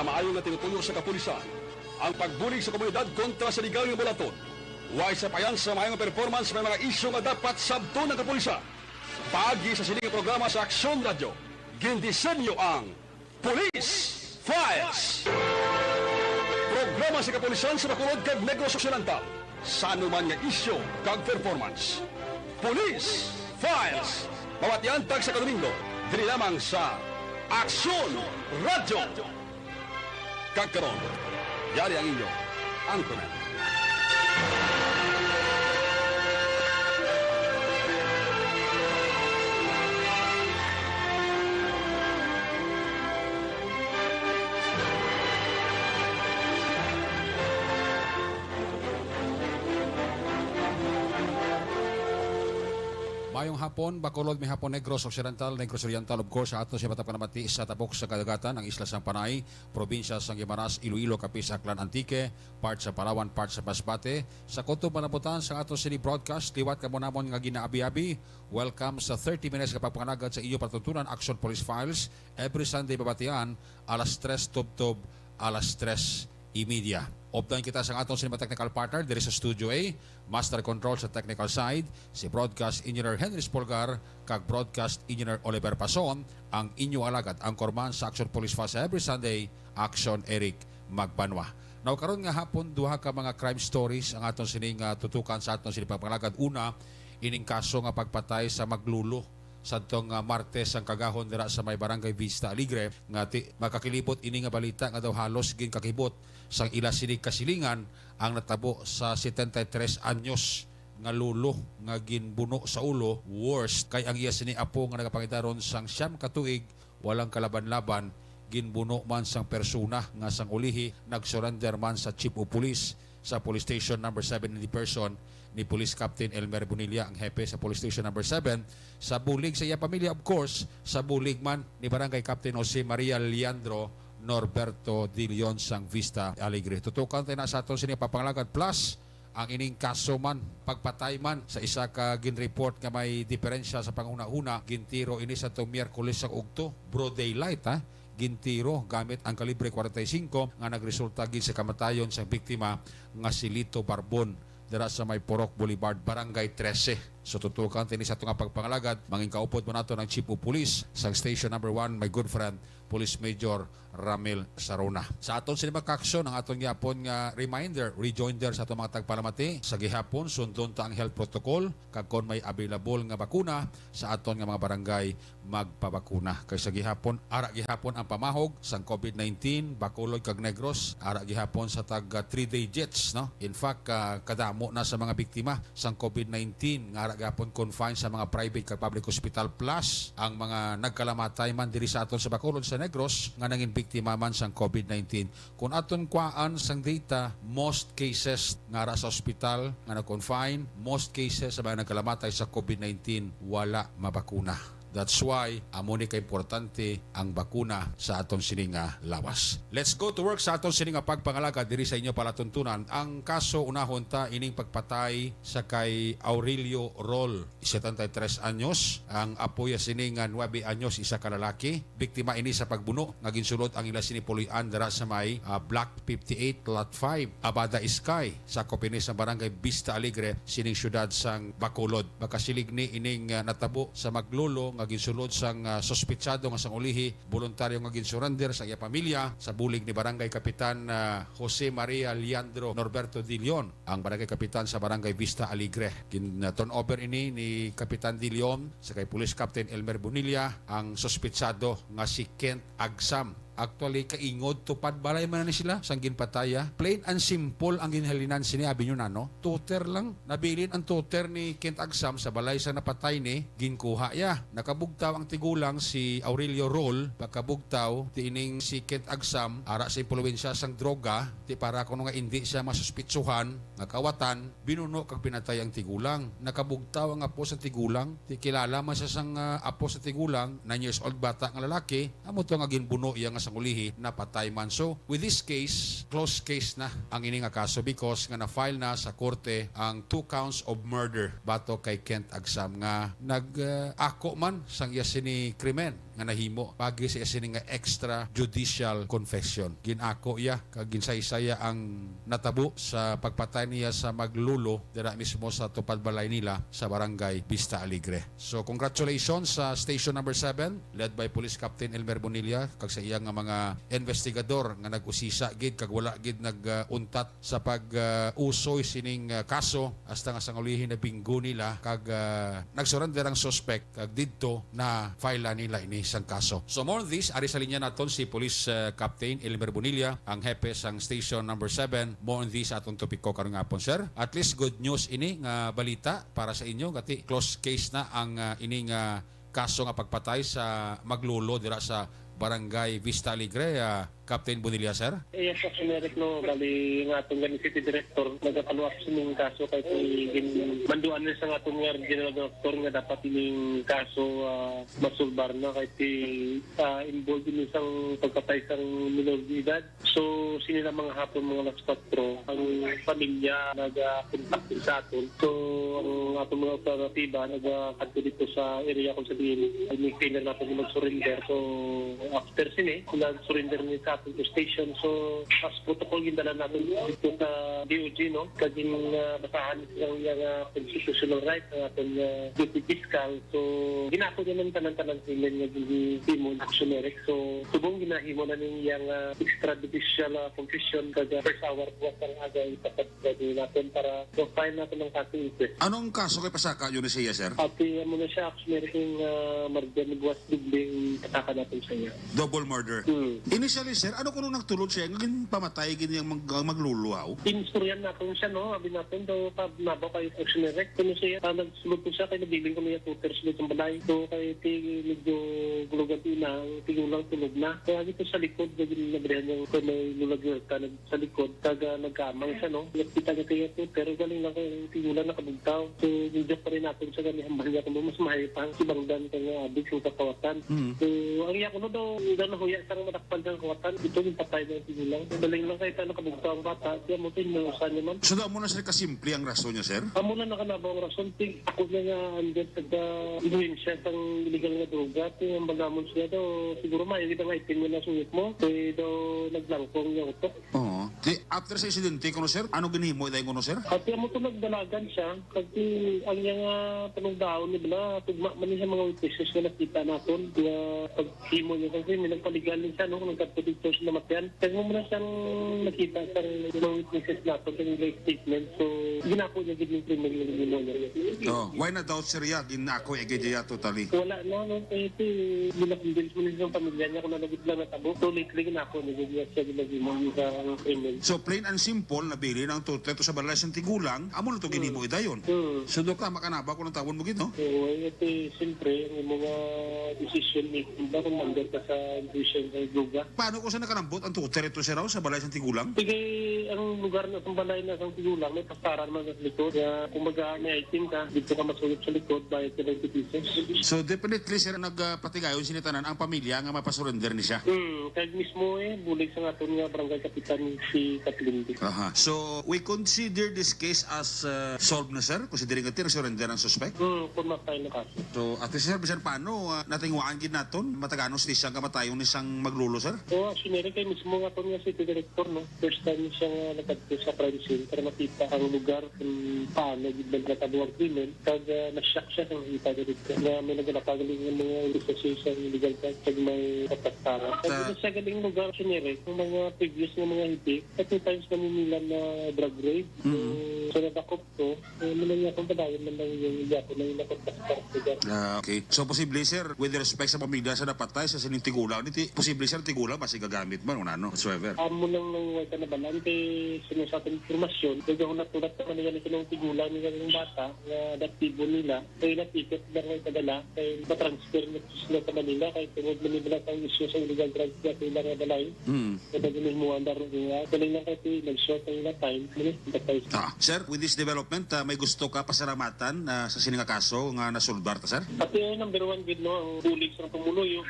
Sa maayo nga tinutuyo sa kapulisan, ang pagbulig sa komunidad kontra sa ligaw ng bulaton. Huwag sa payan sa maayong performance may mga isyu nga dapat sabto ng kapulisan. Pagi sa sining programa sa Aksyon Radio, gindisenyo ang Police Files. Programa sa kapulisan sa Bacolod kag Negros Occidental sa anuman nga isyu kag performance. Police Files. Bawat yantag sa Domingo, dili lamang sa Aksyon Radio. Kagkaroon, yari ang inyo, Anchorman. Mayong hapon, Bacolod, may hapon, Negros Occidental, Negros Oriental, of course, sa ato siya matapkanamati sa tabok sa kadagatan, ang Isla Sang Panay, probinsya sa Guimaras, Iloilo, Capiz, Aklan, Antique, part sa Palawan, part sa Masbate. Sa kuto panabutan sa ato sini broadcast, liwat ka mo namon nga ginaabi-abi. Welcome sa 30 minutes kapagpanganagad sa iyo patutunan, Action Police Files, every Sunday babatian, alas 3 tub-tub, alas 3:30. Optahin kita sa atong cinema technical partner diri sa Studio A, Master Control sa technical side, si Broadcast Engineer Henry Spolgar, kag Broadcast Engineer Oliver Pason, ang inyo alagad, ang korman sa Action Police Files every Sunday, Action Eric Magbanwa. Now, karon nga hapon, duha ka mga crime stories ang atong sining tutukan sa atong sining pagpangalagad. Una, ining kaso nga pagpatay sa maglulo sa tong Martes ang kagahon dira sa may Barangay Vista Alegre nga makakilibot ini nga balita nga daw halos gin kakibot sang ila sinig kasilingan ang natabo sa 73 anyos nga lulo nga ginbuno sa ulo. Worst kay ang iya sini apo nga nagapangidaron sang siyam ka tuig walang kalaban-laban, ginbuno man sang persona nga sang ulihi, nagsurrender man sa chief of police sa police station number 7 in the person ni Police Captain Elmer Bonilla, ang hepe sa Police Station number 7. Sa bulig sa iya pamilya, of course, sa bulig man ni Barangay Captain Jose Maria Leandro Norberto de Leon sang Vista Alegre. Tutukan tayo na sa aton sining papangalagad plus ang ining kaso man, pagpatay man sa isa ka gin-report nga may diferensya sa panguna-una, gintiro ini sa itong Miyerkules sa Ugto, broad daylight gintiro gamit ang kalibre 45 nga nagresulta gin sa kamatayon sa biktima nga si Lito Barbon dira sa may Porok Boulevard, Barangay 13. So tutukan tini sa itong pagpangalagad, manging kaupod mo nato ng Chief of Police sa Station number 1, my good friend, Police Major Ramil Sarona. Sa aton sinima kaksyon, ang aton gihapon nga reminder, rejoinder sa atong mga tagpalamati. Sa gihapon, sundon ta ang health protocol, kag kon may available nga bakuna sa aton nga mga barangay magpabakuna. Kay sa gihapon, ara gihapon ang pamahog sang COVID-19, Bacolod kag Negros, ara gihapon sa tag 3-day jets, no? In fact, kadamo na sa mga biktima sang COVID-19 nga ara gihapon confined sa mga private kag public hospital plus ang mga nagkalamatay man diri sa aton sa Bacolod sa Negros nga nangin biktima man sang COVID-19. Kung aton kuaan sang data, most cases nga ara sa hospital nga na-confine, most cases sa mga nagkalamatay sa COVID-19 wala mabakuna. That's why amo ni ka-importante ang bakuna sa aton sininga lawas. Let's go to work sa aton sininga pagpangalagad diri sa inyo palatuntunan. Ang kaso unahon ta ining pagpatay sa kay Aurelio Rol, 73 anyos, ang apoya sininga 9 anyos, isa ka lalaki. Biktima ini sa pagbuno nga ginsulod ang ila sinipulian dira sa may Block 58 Lot 5 Abada Sky sa kopini sa Barangay Vista Alegre sining syudad sang Bacolod. Makasilig ni ining natabo sa maglulo nga ginsulod sang sospetsado nga sang ulihi, voluntaryo nga ginsurrender sa iya pamilya sa bulig ni Barangay Kapitan Jose Maria Leandro Norberto de Leon, ang Barangay Kapitan sa Barangay Vista Alegre. Turn over ini ni Kapitan de Leon sa kay Police Captain Elmer Bonilla ang sospetsado nga si Kent Agsam. Actually, kaingod, tupad, balay man na sila, sang ginpataya. Plain and simple ang ginhalinan sinabi nyo na, no? Tuter lang. Nabilin ang tuter ni Kent Agsam sa balay sa napatay ni, ginkuha ya. Nakabugtaw ang tigulang si Aurelio Rol, pagkabugtaw, tiining si Kent Agsam, ara sa impluensya sang droga, ti para kung nga hindi siya masuspitsuhan, nakawatan, binuno kag pinatay ang tigulang. Nakabugtaw ang apo sa tigulang, ti kilala man siya sang apo sa tigulang, 9 years old bata ng lalaki, amo to nga ginbuno iya nga sang ulihi napatay man. So with this case, close case na ang ini nga kaso because nga na-file na sa korte ang 2 counts of murder bato kay Kent Agsam nga nag-ako man sang iya sini krimen. nga nahimo pagi sa sining nga extrajudicial confession. Ginako iya kag ginsaysaya ang natabo sa pagpatay niya sa maglulo dira mismo sa tupad balay nila sa barangay Vista Alegre. So congratulations sa station number 7 led by Police Captain Elmer Bonilla kag sa iyang nga mga investigador nga nag-usisa gid kag wala gid nag-untat sa pag-usoy sining kaso hasta nga sangulihin na binggo nila kag nagsurrender ang suspect kag didto na file nila ini isang kaso. So more on this, ari sa linya naton si Police Captain Elmer Bonilla, ang hepe sang station number 7. More on this atong topiko karon nga sir. At least good news ini nga balita para sa inyo gati close case na ang ini nga kaso nga pagpatay sa maglulo dira sa barangay Vista Alegre. Captain Bonilla, sir? Yes, Eric, no. Bali nga itong ganun city director, nagkapaluap sa mga kaso kahit manduan na sa nga itong general director nga dapat ining kaso masulbar na kahit involved din isang pagpatay sa minor de edad. So, sinila mga hapon mga nagspatro, ang pamilya nag-contact sa aton. So, ang atong mga operatiba nag-kanto dito sa area kung sabihin, may failure natin yung mag-surrender. So, after sini, nag-surrender ni sa to station. So, as protocol gindala natin dito sa DOJ, no? Kaging basahan ng yung constitutional right ng ating duty fiscal. So, ginako din ng tanan-tanan sila nga gini-himo actioneric. So, subong ginahimo na ng yung extrajudicial confession kag first hour buwas ang aga ipatad natin para file natin ng kaso interest. Anong kaso kay pasaka yun siya, sir? At mo na siya actioneric yung murder ni buwas bigling pataka natin sa iya. Double murder. Initially, sir, ano kung nagtulog siya, ngagin pamatay, ganyan magluluaw? Insuryan natin siya, no? Abi natin daw, nabaw kayo actioneric. Kung siya, nagsulod po siya, kaya nabiling ko niya tuters ulit ng balay. So, kaya medyo gulugan na, tigulang tulog na. Kaya dito sa likod, naging nabrihan yung kung may lulagyan ka sa likod, kaga nagkamang siya, no? Nakita niya kaya to, pero galing lang kayo, tigulang nakabugtaw. So, yung pa rin natin siya, ganyan hambal niya kung mas mahayapang si Bangdan kaya abig yung kakawatan. So, ang iya ko na daw, nahuya sa matakpan ng kawatan. Ito yung patay ng tigulang. Daling lang kayo nakabugtaw ang bata. Kaya mo pinuusan niya man. So, mo na sir kasimple ang rason niya, sir? Amo na nakanabaw ang rason. Ako na nga andyan inuhin siya sa illegal na droga. Ang bagamon siya daw, siguro mayroon ang item mo na sungit mo. Kaya daw naglangkong niya ito. Oo. After sa insidente, kuno sir, ano ginihimo dahil kuno sir? At yung mo ito nagdalagan siya. Kasi ang yung panungdaon niya bala, tugma man niya mga witnesses na nakita natin. Kaya paghimo niya kasi may nagpaligalin siya, no? Nagkatulito siya na matiyan. Kaya mo muna siyang nakita sa mga witnesses natin sa nilay statement. So, ginapo niya gini criminal yung gino niya. Oh, why na doubt sir ya? Ginako egedya totally. Wala na, no? Kaya ito, binakindils mo niya sa pamilya niya kung nalagit lang natabo. So, lately ginako niya siya ginagimo niya sa criminal. So, plain and simple, nabili ng tutreto sa balay ng tigulang, amo na ito ginimo idayon. So, Dok, tama ka na ba kung ang tawon mo gito? So, ito, siyempre, ang mga decision making ba kung mandar ka sa decision sa lugar. Paano ko sa nakalambot ang tutreto siya raw sa balay ng tigulang? Sige, ang lugar na sa balay na sa tigulang, may pastaran naman sa likod. Kaya, kung may item ka, dito ka masulit sa likod, bayad ka ng pieces. So, definitely, sir, nagpatigayon sinitanan ang pamilya nga mapasurrender ni siya. Kaya mismo bulig sa aton nga barangay kapitan si Katlindi. Aha. So, we consider this case as solved na, sir? Considering nga surrender ang suspect? Kung mapay na kaso. So, at least, sir, bisan paano natingwaan gid naton mataganos ni siyang kamatayon ni siyang maglulo, sir? So, actually, kay mismo nga aton nga city director, no? First time siya nga nagkadto sa crime scene para makita ang lugar kung paano gid nagkatabo ang krimen. Kag na-shock siya sa nakita dito na may nagalapagaling ng mga resources sa illegal drugs kag may kapastara. Kag sa galing lugar, actually, kung mga previous na mga hiti, at 2 times na ninilan na drug raid. So, nadakop to, manang nga kung padayon man lang yung iyapo na yung nakapastara. Okay. So, posible, sir, with respect sa pamilya sa napatay sa sining tigulang, posible, sir, tigulang basi gagamit man, ano, whatsoever. Amo lang ng ka na balante, sino sa ating informasyon, kaya kung natulat naman nila ng tigulang nila ng bata, na adaptibo nila, kaya natikot lang ng kadala, kaya matransfer na sila sa Manila, kaya tungod manibala ang issue sa illegal drugs na kaya lang nadalay. Kaya galing mo ang daro niya, galing lang kasi nag-short ang ila time, Sir, with this development, may gusto ka pasalamatan sa sining kaso nga nasulbar ta, sir? At number 1 gid, no, ang bulig sa tumulo yung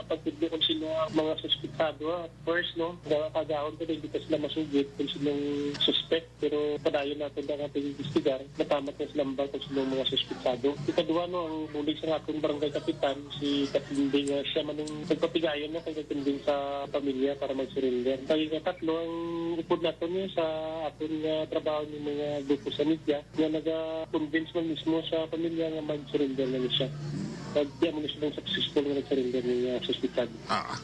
pagtudlo kung sino mga suspectado. At first, no, kagahon ko din, hindi ka sila masugit kung sinong suspect, pero padayon ato na ating investigar, natamat na silang bang kung sino mga suspitsado. Ikaduha no, ang bulig sa atong barangay kapitan, si Katinding, siya man ang nagpapigayon na kay Katinding sa pamilya para mag-surrender. Kaya katatlo, ang upod nato niya sa atong trabaho ng mga grupo sa media, na nag-convince man mismo sa pamilya nga mag-surrender na niya siya. Kaya mo na silang successful na nag-surrender ng suspitsado.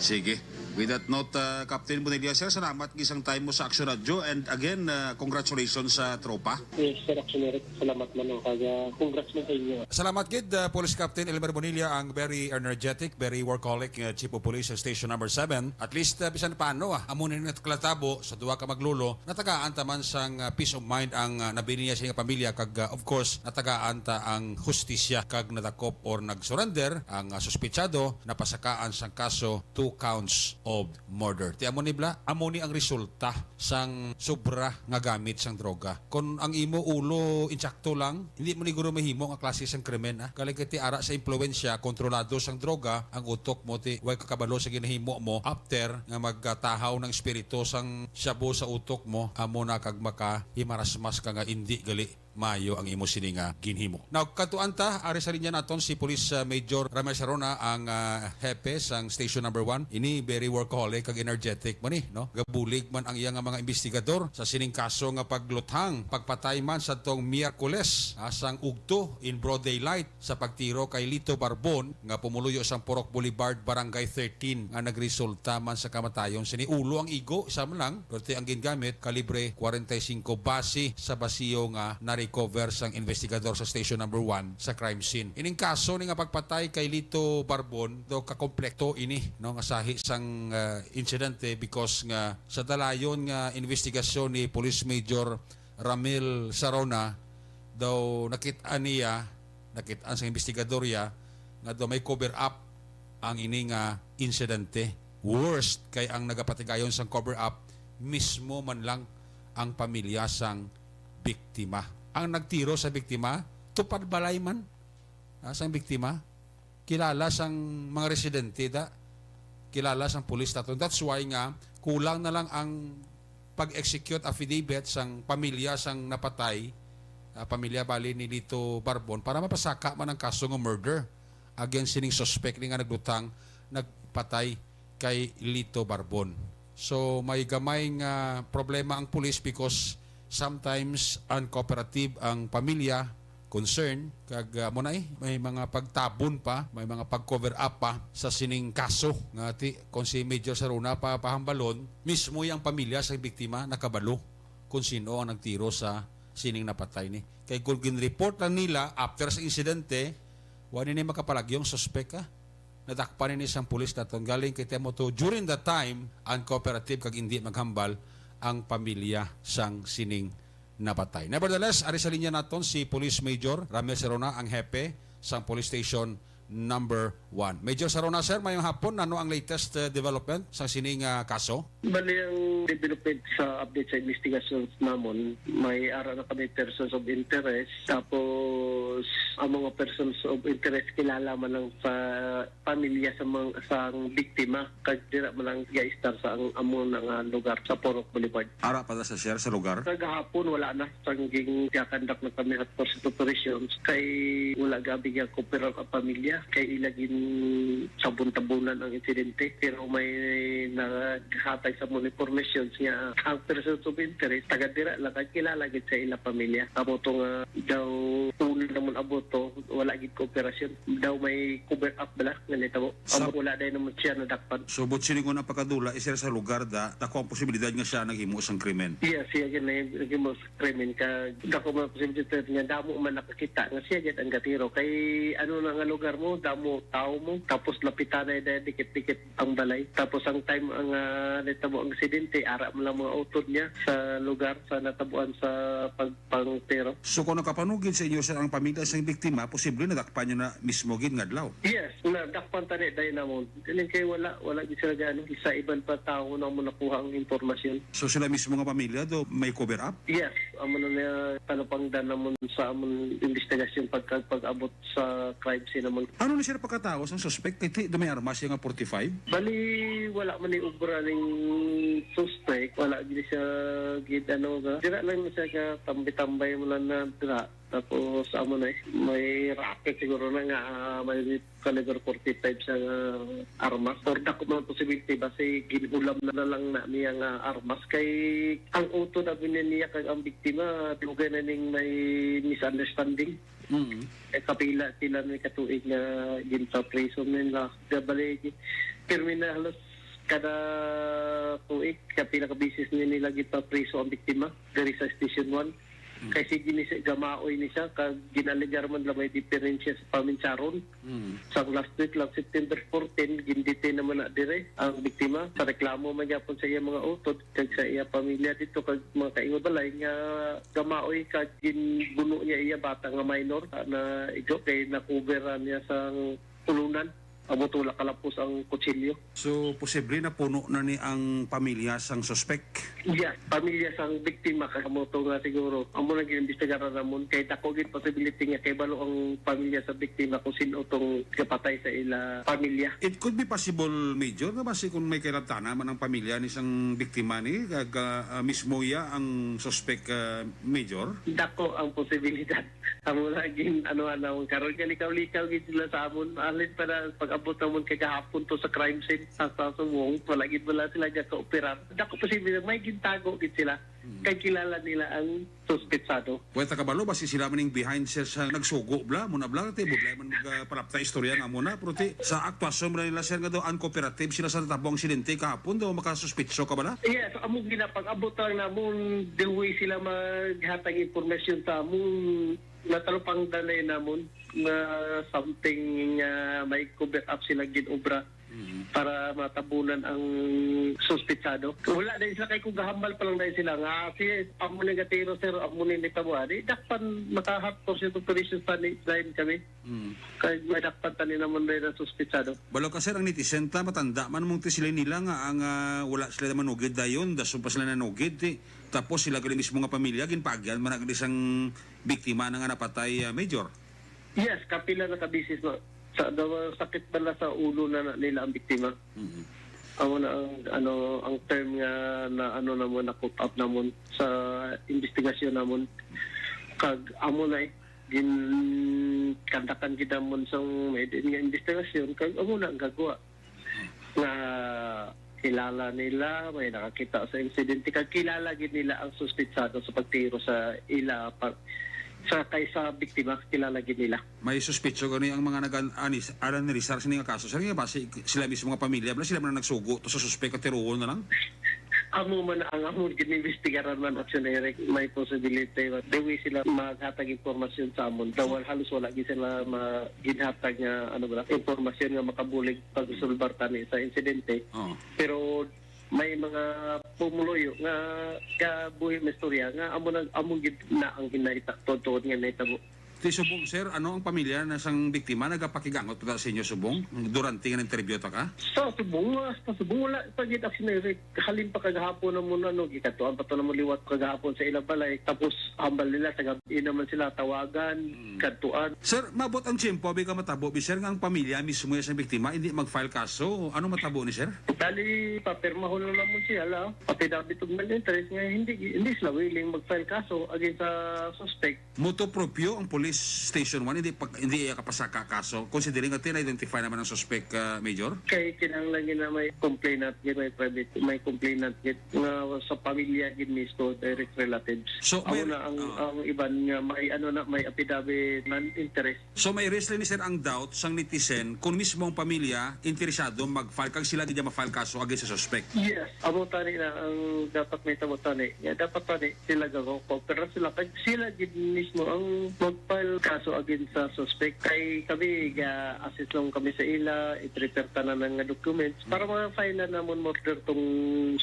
Sige. With that note, Captain Bonilla, sir, salamat gisang time mo sa Action Radio, and again, congratulations sa tropa. Yes, Sir Actionary, salamat man. No? Kaya congrats man sa inyo. Salamat kid, Police Captain Elmer Bonilla, ang very energetic, very workaholic Chief of Police sa Station Number 7. At least, bisan paano, amunin na klatabo sa duwa ka maglulo, natagaan ta man sang peace of mind ang nabili niya sa iyang pamilya, kag of course, natagaan ta ang hustisya, kag nadakop or nag-surrender ang suspitsado, napasakaan sang kaso 2 counts of murder. Ti amo ni Bla, amo ni ang resulta sang sobra nga gamit sang droga. Kung ang imo ulo insakto lang, hindi mo ni guro mahimo nga klase sang krimen. Kali kiti ara sa impluwensya, kontrolado sang droga, ang utok mo ti way kakabalo sa ginahimo mo after nga magtahaw ng espiritu sang shabu sa utok mo, amo na kag maka imarasmas ka nga indi gali mayo ang imo sininga ginhimo. Now, katuan ta, ari sa linya naton si Police Major Ramel Sarona, ang hepe sang Station Number 1. Ini very workaholic kag energetic man no? Gabulig man ang iyang mga investigador sa sining kaso nga pagluthang, pagpatay man sa tong Miyerkules sang ugto in broad daylight sa pagtiro kay Lito Barbon nga pumuluyo sang Purok Boulevard, Barangay 13 nga nagresulta man sa kamatayon. Sini ulo ang igo, isa man lang, pero ang gingamit kalibre 45 base sa basiyo nga recover sang investigador sa Station Number 1 sa crime scene. Ining kaso ni nga pagpatay kay Lito Barbon do kakomplekto ini no nga sahi sang insidente because nga sa dalayon nga investigasyon ni Police Major Ramil Sarona daw nakit-an sa investigadorya nga daw may cover up ang ini nga insidente. Worst kay ang nagapatigayon sang cover up mismo man lang ang pamilya sang biktima. Ang nagtiro sa biktima, tupad balay man sang biktima, kilala sang mga residente kilala sang pulis naton. That's why nga kulang na lang ang pag-execute affidavit sang pamilya sang napatay, pamilya bali ni Lito Barbon, para mapasaka man ang kaso ng murder against sining suspect ni nga naglutang nagpatay kay Lito Barbon. So may gamay nga problema ang pulis because sometimes uncooperative ang pamilya, concern, kag may mga pagtabon pa, may mga pag-cover up pa sa sining kaso. Nga kung si Major Sarona pa pahambalon, mismo yung pamilya sa biktima nakabalo kung sino ang nagtiro sa sining napatay ni. Kay kung ginreport lang nila after sa insidente, wala ni makapalagyong suspect nadakpan ni isang pulis na galing kay Temoto during that time, uncooperative kag hindi maghambal ang pamilya sang sining napatay. Nevertheless, ari sa linya naton si Police Major Ramel Sarona, ang hepe sang Police Station Number 1. Major Sarona, sir, mayong hapon, ano ang latest development sa sining kaso? Bali ang development sa update sa investigations namon, may ara na kami persons of interest, tapos ang mga persons of interest kilala man lang sa pamilya sa biktima, kag dira man lang ga-star sa ang amon nga lugar sa Purok Boulevard. Ara pala sa share sa lugar? Kagahapon wala na sangging kakandak na kami at pursuit operations kay wala gabi nga kooperar ang pamilya kay ilagin sabon-tabunan ang insidente, pero may naghatay sa mga information nga ang persons of interest taga-dira lang kay kilala gid sa ila pamilya. Amo to nga daw una naman aboto wala gid kooperasyon, daw may cover up bala nga nitabo. Amo wala day naman siya nadakpan. So but sining una pagkadula isir sa lugar dako ang posibilidad nga siya naghimo sang krimen. Yes, siya gid naghimo sa krimen ka dako man posibilidad nga damo man nakakita nga siya gid ang gatiro kay ano na nga lugar mo, damo tao mo, tapos lapitan na dikit-dikit ang balay. Tapos ang time ang natabo ang aksidente, ara mo lang mga utod niya sa lugar sa natabuan sa pagpangtero. So kung nakapanugin sa inyo sa ang pamilya sa biktima, posible nadakpan nyo na mismo gid nga adlaw. Yes, nadakpan tani dahil namon. Kailan kayo wala gid sila gano, isa iban pa tao na mo nakuha ang impormasyon. So sila mismo nga pamilya do may cover up? Yes, amo na niya panapangdan namon sa amon investigasyon pag-abot sa crime scene namon Ano ni sir pagkatawas ang suspect? Kaya may armas yung nga 45? Bali, wala man yung ubra ng suspect. Wala gini siya gid ano ga. Dira lang na siya ka tambay-tambay mo lang na dira. Tapos amo na may racket siguro na nga may caliber 45 sa armas. Or dako man possibility basi ginulam na lang na niya nga armas kay ang auto na niya kag ang biktima dugay na ning may misunderstanding. Kapila sila may katuig na ginsa prison nila. Bali, pirmi na halos kada tuig, kapila ka bisis nila ginsa priso ang biktima dari sa Station 1. Kasi ginisa gamaoy ni siya, kag ginaligar man lang may diferensya sa paminsaron. Sa last week lang, September 14, gindite naman na dire ang biktima. Sa reklamo man yapon sa iya mga utod, kag sa iya pamilya dito, kag mga kaingod balay nga gamaoy kag ginbuno niya iya bata nga minor na igo kay nakuberan niya sa tulunan. Amo tula kalapos ang kutsilyo. So, posible na puno na ni ang pamilya sang suspect? Yes, pamilya sang biktima kamo to nga siguro. Amo nang ginbestigaran namon kay dako gid possibility nga kay balo ang pamilya sa biktima kung sino tong kapatay sa ila pamilya. It could be possible, Major, na basi kung may kiratana man ang pamilya ni sang biktima ni, kag mismo ya ang suspect, Major? Dako ang posibilidad. Amo laging ano karon ka likaw-likaw gid sila sa amon. Alin para pag-abot namon kay kahapon to sa crime scene sa Suwong, wala gid wala sila diya ka operar. Dako posibilidad may gintago gid sila. Kay kilala nila ang suspetsado. Weta kabalo basi sila maning behind sir sa nagsugo bla mo na bla te budlay man magparapta istorya nga muna pero ti sa aktwasyon man nila sir nga daw uncooperative sila sa natabong aksidente kahapon daw makasuspetso ka bala? Yes, amo ginapag-abot lang namon the way sila maghatag impormasyon sa amon natalupang danay namon na something nga may cover up sila ginobra para matabunan ang suspetsado. Wala din sila kay kung gahambal pa lang dahil sila nga si amo negatiro sir amo ni nitabuan dakpan makahatpo siya operation sa design kami. Kay may dakpan tani naman dahil ang suspetsado. Balo ka sir ang netizen ta matanda man mong ti sila nila nga ang wala sila naman nugid dayon daso pa sila nanugid ti tapos sila gali mismo nga pamilya ginpagyan man ang isang biktima na nga napatay, Major. Yes, kapila na kabisis no. Sa sakit bala sa ulo na nila ang biktima. Amo na ang term nga na namon na put up namon sa investigasyon namon kag amo na gin kandakan gid namon sa nga investigasyon kag amo na ang gagawa nga kilala nila may nakakita sa insidente kag kilala gid nila ang suspetsado sa pagtiro sa ila sa kaysa biktima kilala gid nila. May suspetso gani ang mga nag-anis aran ni Rizar sa nga kaso. Sa nga base sila mismo nga pamilya bala sila man nagsugo to sa suspect at tiruon na lang. Amo man ang amon giniimbestigaran man aksiyonere may possibility dewi sila maghatag impormasyon sa amon dawal halos wala gid sila maginhatag nga impormasyon nga makabulig pagsulbar tani sa insidente. Pero may mga pumuloyo nga kabuhi na istorya nga amo gid na ang ginaita totoo nga naitabo. Ti Subong sir, ano ang pamilya na sang biktima nagapakigangot pa sa inyo Subong durante nga interview ta ka? Sa Subong wala pa gid aksiyonere halin pa kagahapon na muna gikatuan pa to na liwat kagahapon sa ilang balay tapos hambal nila sa gabi naman sila tawagan katuan. Sir, mabot ang tiyempo abi ka matabo bi sir nga ang pamilya mismo sa biktima hindi mag-file kaso. Ano matabo ni sir? Dali papirmaho lang naman siya la. Affidavit of interest nga hindi sila willing mag-file kaso against sa suspect. Moto proprio ang police station 1 hindi kapasaka kaso considering nga tin-identify naman ang suspect, Major? Kay kinahanglan na may complainant gid may private may complainant gid nga sa pamilya gid mismo direct relatives. So may na ang iban nga may affidavit non interest. So may raise ni sir ang doubt sang netizen kung mismo ang pamilya interesado mag-file kag sila di ma-file kaso against sa suspect. Yes, amo tani na ang dapat may tabo tani. Dapat tani sila gagawa pero sila kag sila gid mismo ang mag-file kaso against sa suspect kay kami assist lang kami sa ila i-prepare tanan ng documents para ma-file na namon murder tong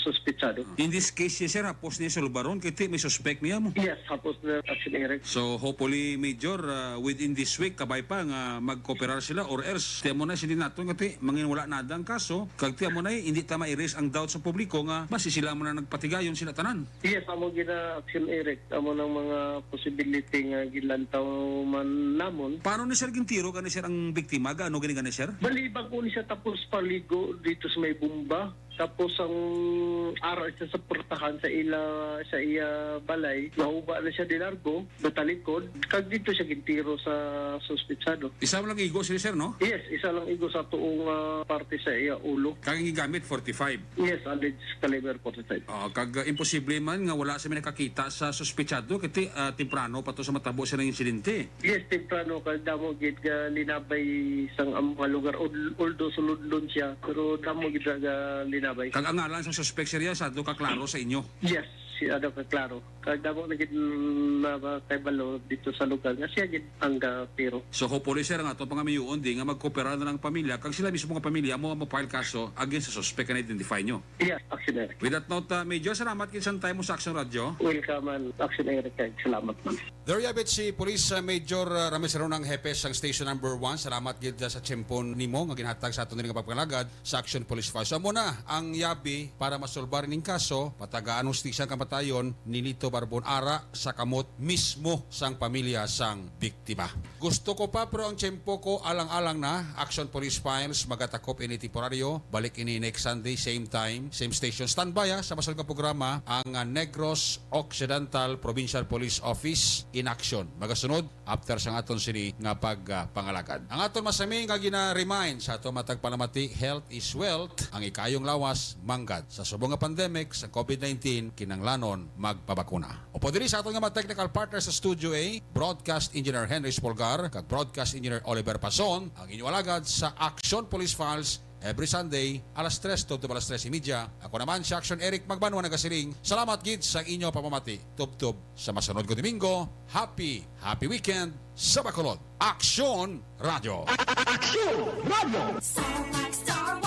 suspetsado. In this case sir hapos niya sa lubaron kay may suspect niya mo. Yes, hapos na action erect. So hopefully Major within this week kabay pa nga mag-cooperar sila or else tiyan mo na sila nato nga mangin wala na ang kaso kag tiyan mo na hindi ta ma-erase ang doubt sa publiko nga basi sila mo na nagpatigayon sila tanan. Yes, amo gina action erect amo ng mga possibility nga gilantaw man namon. Paano ni sir gintiro ka ni sir ang biktima? Gaano gani ka ni sir? Balibang ko ni siya tapos paligo dito sa may bumba. Tapos ang araw siya sa portahan sa iya balay, nahuba na siya dinargo, natalikod, kag dito siya gintiro sa suspitsado. Isa mo lang igo sila sir, no? Yes, isa lang igo sa tuong parte sa iya ulo. Kag gigamit 45. Yes, alleged caliber 45. Kag imposible man nga wala sa may nakakita sa suspetsado kiti temprano pa to sa matabo sa ng insidente. Yes, temprano kag damo gid ga linabay sang mga lugar although suludlon siya, pero damo gid ga linabay. Kag ang ngalan sa suspect sir sa do ka klaro sa inyo. Yes, siya daw klaro. Kag damo na gid na kay balo dito sa lugar nga siya gid ang pero. So hopefully sir nga ato pangamiyuon di nga magkoopera na ng pamilya kag sila mismo nga pamilya mo file kaso against sa suspect na identify nyo. Yes, Action Eric. With that note, Major, salamat kid sa time mo sa Action Radio. Welcome man, Action Eric. Salamat man. There you have it, si Police Major Rames Ronang Hepes ang Station Number 1. Salamat gid sa tiyempon nimo nga ginhatag sa aton nga pagpalagad sa Action Police Force. So muna ang yabi para masolbar ning kaso patagaan hustisya kamatayon ni Lito Barbon ara sa kamot mismo sang pamilya sang biktima. Gusto ko pa pero ang tiyempo ko alang-alang na Action Police Files magatakop ini temporaryo balik ini next Sunday same time same station standby sa masal ka programa ang Negros Occidental Provincial Police Office in action. Magasunod after sang aton sini nga pagpangalagad. Ang aton masami nga gina-remind sa aton matag palamati, health is wealth. Ang ikayong lawas manggad sa subong nga pandemic sa COVID-19 kinanglanon magpabakuna. Opo diri sa aton nga mga technical partner sa Studio A, Broadcast Engineer Henry Spolgar kag Broadcast Engineer Oliver Pason, ang inyong alagad sa Action Police Files every Sunday, alas 3 to alas 3:30. Ako naman si Action Eric Magbanwa nagasiling. Salamat gid sa inyo pamamati. Tub-tub sa masunod ko Domingo. Happy weekend sa Bacolod. Action Radio. Star